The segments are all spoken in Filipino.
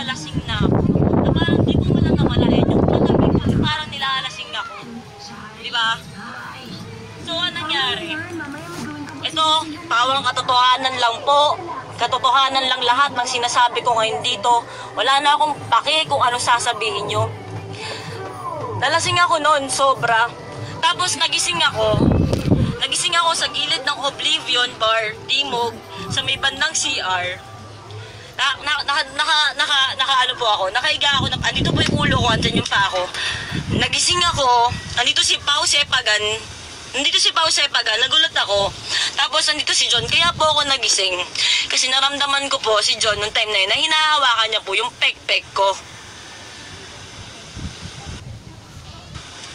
nalalasing na ako. Na parang di ko man lang namalayan. Yung katabi ko, parang nilalasing ako. Di ba? So, anong nangyari? Ito, pawang katotohanan lang po. Katotohanan lang lahat ng sinasabi ko ngayon dito. Wala na akong pake kung ano sasabihin nyo. Nalasing ako noon, sobra. Tapos nagising ako sa gilid ng Oblivion Bar, Timog, sa may bandang CR. Ano po ako, nakaiga ako, andito po yung ulo ko, andyan yung pa ako. Nagising ako, andito si Pao Sepagan, nagulat ako. Tapos andito si John, kaya po ako nagising. Kasi naramdaman ko po si John nung time na yun, na hinahawakan niya po yung pek-pek ko.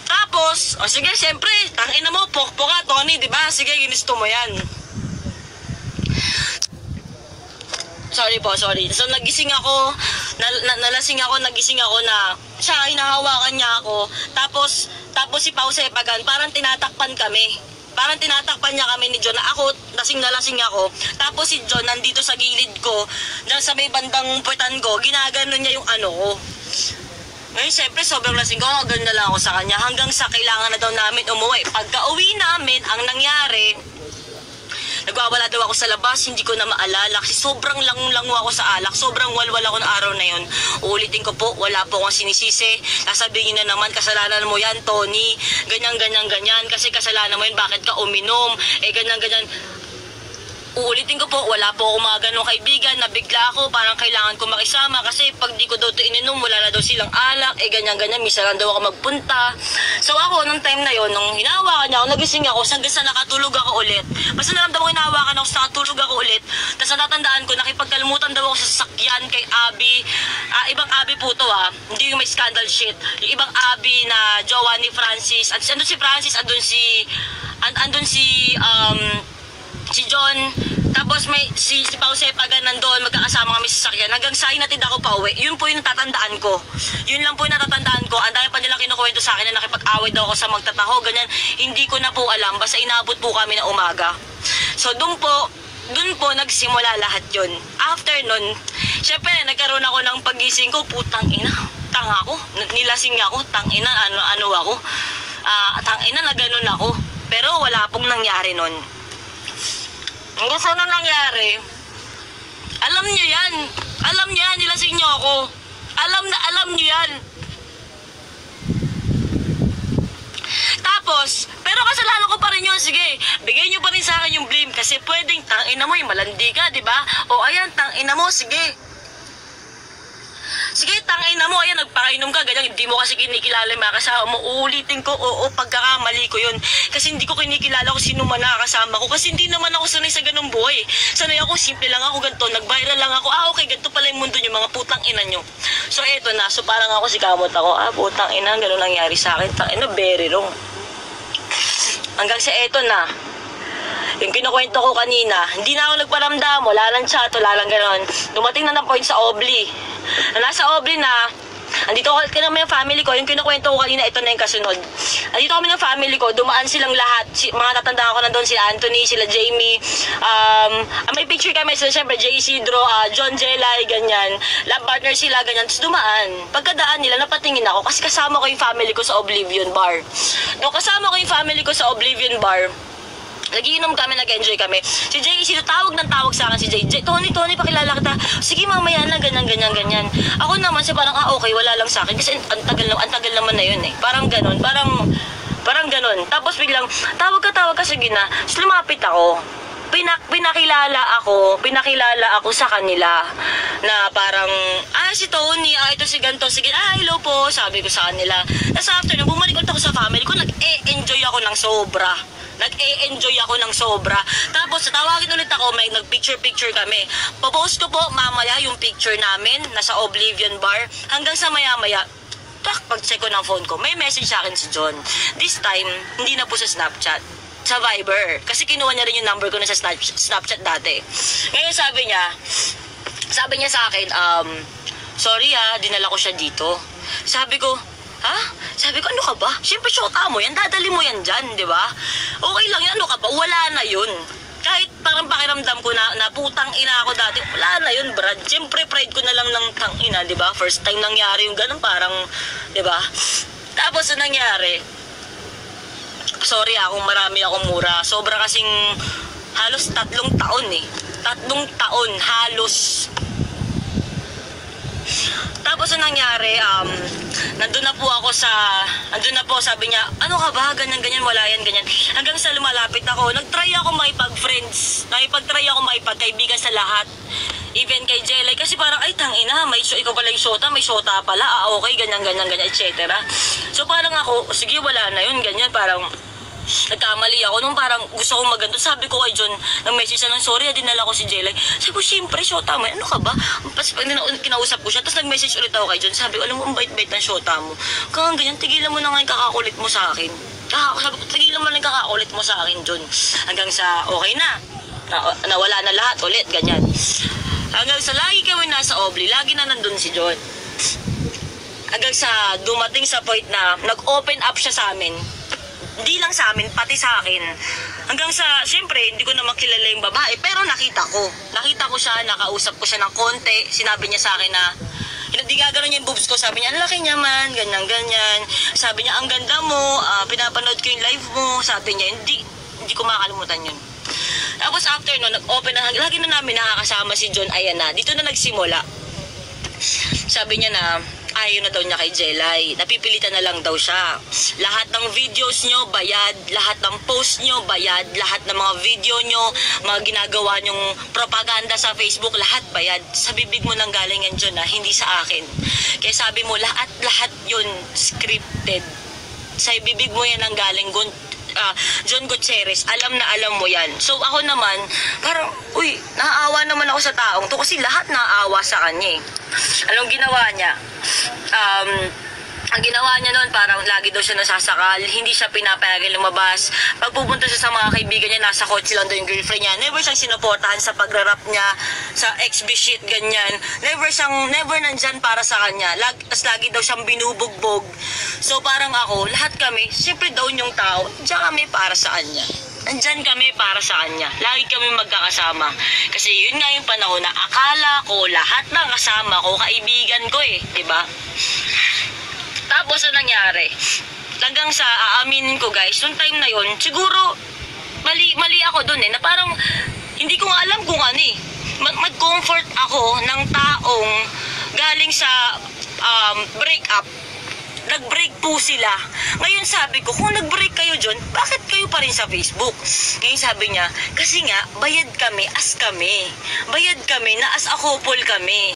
Tapos, sige, siyempre, tangina mo, pokpok ka, Tony, di ba? Sige, ginusto mo yan. Sorry. So, nagising ako, nagising ako na siya, hinahawakan niya ako. Tapos si Pao Sepagan, parang tinatakpan kami. Parang tinatakpan niya kami ni John. Ako, lasing ako. Tapos si John, nandito sa gilid ko, sa may bandang puwetan ko, ginaganon niya yung ano ko. Ngayon, siyempre, sobrang lasing ko. Ganun na lang ako sa kanya. Hanggang sa kailangan na daw namin umuwi. Pagka uwi namin, ang nangyari, nagwawala daw ako sa labas, hindi ko na maalala. Kasi sobrang lango ako sa alak. Sobrang walwal ako ng araw na yun. Uulitin ko po, wala po akong sinisisi. Sasabihin na naman, kasalanan mo yan, Tony. Ganyan. Kasi kasalanan mo yun, bakit ka uminom? Ganyan. Uulitin ko po, wala po ako mga ganong kaibigan, nabigla ako, parang kailangan ko makisama kasi pag di ko daw ito ininom, wala na daw silang alak, ganyan, misa lang daw ako magpunta. So ako, nung time na yon, nung hinahawakan niya ako, nagising ako, hanggang sa nakatulog ako ulit. Basta naramdaman ko hinahawakan ako, sa nakatulog ako ulit. Tapos natatandaan ko, nakipagkalmutan daw ako sa sasakyan kay Abby. Ibang Abby po to hindi yung may scandal shit. Yung ibang Abby na jowa ni Francis. Andun si Francis, andun si John, tapos may si Pao Sepagan nandun, magkakasama kami sa sasakyan. Hanggang sa hinatid ako pa uwi. Yun po yung natatandaan ko. Yun lang po yung natatandaan ko. Ang dami pa nilang kinukwento sa akin na nakipag-away daw ako sa magtataho, ganyan. Hindi ko na po alam. Basta inabot po kami na umaga. So dun po nagsimula lahat yun. After nun, syempre nagkaroon ako ng pagising ko, putang ina, tanga ako. Nilasing ako, tang ina, ano ako. Tang ina, na ganun ako. Pero wala pong nangyari nun. Hanggang saan na nangyari? Alam niyo yan, nilasing niyo ako. Alam niyo yan. Tapos, pero kasalanan ko pa rin yun. Sige, bigay niyo pa rin sa akin yung blame. Kasi pwedeng, tangina mo, malandi ka, di ba? O ayan, tangina mo, sige. Sige, tangina mo, ayan, nagpakainom ka, ganyan, hindi mo kasi kinikilala yung mga kasama mo. Uulitin ko, oo, pagkakamali ko yun. Kasi hindi ko kinikilala kung sino man nakakasama ko. Kasi hindi naman ako sanay sa ganung buhay. Sanay ako, simple lang ako, ganito, nag-viral lang ako. Okay, ganito pala yung mundo nyo, mga putang ina nyo. So, eto na, so parang ako si kamot ako, putang ina, ganun nangyari sa akin. Tangina, very wrong. Hanggang sa eto na. Yung kinukwento ko kanina, hindi na ako nagparamdam, wala lang chat, wala lang gano'n. Dumating na ng point sa Obli. Nasa Obli na, andito kami ng family ko, yung kinukwento ko kanina, ito na yung kasunod. Andito kami ng family ko, dumaan silang lahat, mga tatandaan ko na doon, sila Anthony, sila Jamie, may picture kami, sila syempre, J. Isidro, John Jelay, ganyan, lab partner sila, ganyan, tapos dumaan. Pagkadaan nila, napatingin ako, kasi kasama ko yung family ko sa Oblivion Bar. No, kasama ko yung family ko sa Oblivion Bar. Nagiinom kami, nag-enjoy kami. Si Jay, tawag sa akin si Jay. Tony, pakilala kita. Sige, mamaya na, ganyan. Ako naman, siya parang, okay, wala lang sa akin. Kasi ang tagal naman na yun eh. Parang ganon, parang ganon. Tapos biglang, tawag ka, sige na. Tapos lumapit ako. Pinakilala ako sa kanila na parang, si Tony, ito si ganto, sige, hello po, sabi ko sa kanila. Tapos after, nung bumalik ulit ako sa family ko, nag-enjoy ako ng sobra. Tapos tawagin ulit ako, may nag-picture kami. Popost ko po mamaya yung picture namin, nasa Oblivion Bar. Hanggang sa maya-maya, pag-check ko ng phone ko, may message sa akin si John. This time, hindi na po sa Snapchat, sa Viber. Kasi kinuha niya rin yung number ko na sa Snapchat dati. Ngayon sabi niya sa akin, sorry dinala ko siya dito. Sabi ko, Sabi ko, ano ka ba? Siyempre, syota mo yan. Dadali mo yan dyan, di ba? Okay lang yan. Ano ka ba? Wala na yun. kahit parang pakiramdam ko na putang ina ako dati, wala na yun, Brad. Siyempre, pride ko na lang ng tang ina, di ba? First time nangyari yung ganun, parang, di ba? Tapos, nangyari, sorry kung marami akong mura. Sobra kasing halos 3 taon eh. 3 taon, halos. Tapos nangyari, nandun na po, sabi niya, ano ka ba, ganyan, wala yan, ganyan. Hanggang sa lumalapit ako, nagtry ako makipag-friends, nakipag-try ako makipagkaibigan sa lahat. Even kay Jelay, kasi parang, ay, tangina, ikaw pala yung shota, may shota pala, okay, ganyan, etc. So parang ako, sige, wala na yun, ganyan, parang, nagkamali ako nung parang gusto kong maganto. Sabi ko kay John, nag-message siya ng sorry, dinala ko si Jelay. Sabi ko, siyempre, shota mo, ano ka ba? Pag kinausap ko siya, tapos nag-message ulit ako kay John. Sabi ko, alam mo, ang bait-bait ng shota mo. Kung ganyan, tigilan mo na nga yung kakakulit mo sa akin. Sabi ko, tigilan mo na yung kakakulit mo sa akin, John. Hanggang sa, okay na. Nawala na lahat ulit, ganyan. Hanggang sa lagi kami nasa Obli, lagi na nandun si John. Hanggang sa dumating sa point na nag-open up siya sa amin. Hindi lang sa amin, pati sa akin. Hanggang sa, siyempre, hindi ko naman kilala yung babae, pero nakita ko. Nakita ko siya, nakausap ko siya ng konti. Sinabi niya sa akin na, hindi gagano'n niya yung boobs ko. Sabi niya, ang laki niya man, ganyan. Sabi niya, ang ganda mo, pinapanood ko yung live mo. Sabi niya, hindi ko makakalimutan yun. Tapos after no, nag-open na, lagi na namin nakakasama si John, ayan na, dito na nagsimula. Sabi niya na, ayaw na daw niya kay Jelay. Napipilitan na lang daw siya. Lahat ng videos nyo, bayad. Lahat ng post nyo, bayad. Lahat ng mga video nyo, mga ginagawa nyong propaganda sa Facebook, lahat bayad. Sa bibig mo nang galing yan, John, hindi sa akin. Kaya sabi mo, lahat yun scripted. Sa bibig mo yan ang galing, John Gutierrez, alam na alam mo yan. So ako naman, parang, naaawa naman ako sa taong to kasi lahat naaawa sa kanya eh. Anong ginawa niya? Ang ginawa niya noon, parang lagi daw siya nasasakal, hindi siya pinapayagan lumabas. Pag pupunta siya sa mga kaibigan niya, nasa kotse lang daw yung girlfriend niya. Never siyang sinuportahan sa pagrarap niya, sa XB shit, ganyan. Never nandyan para sa kanya. Lagi daw siyang binubugbog. So parang ako, lahat kami, siyempre down yung tao, diyan kami para sa kanya. Andyan kami para sa kanya. Lagi kami magkakasama. Kasi yun nga yung panahon na akala ko lahat ng kasama ko, kaibigan ko eh. Diba? Tapos ang nangyari, hanggang sa aaminin ko guys, yung time na yun, siguro mali ako dun eh, na parang hindi ko nga alam kung ano eh. Mag-comfort ako ng taong galing sa breakup. Nag-break po sila. Ngayon sabi ko, kung nag-break kayo dyan, bakit kayo pa rin sa Facebook? Ngayon sabi niya, kasi nga, bayad kami as kami. Bayad kami na as a couple kami.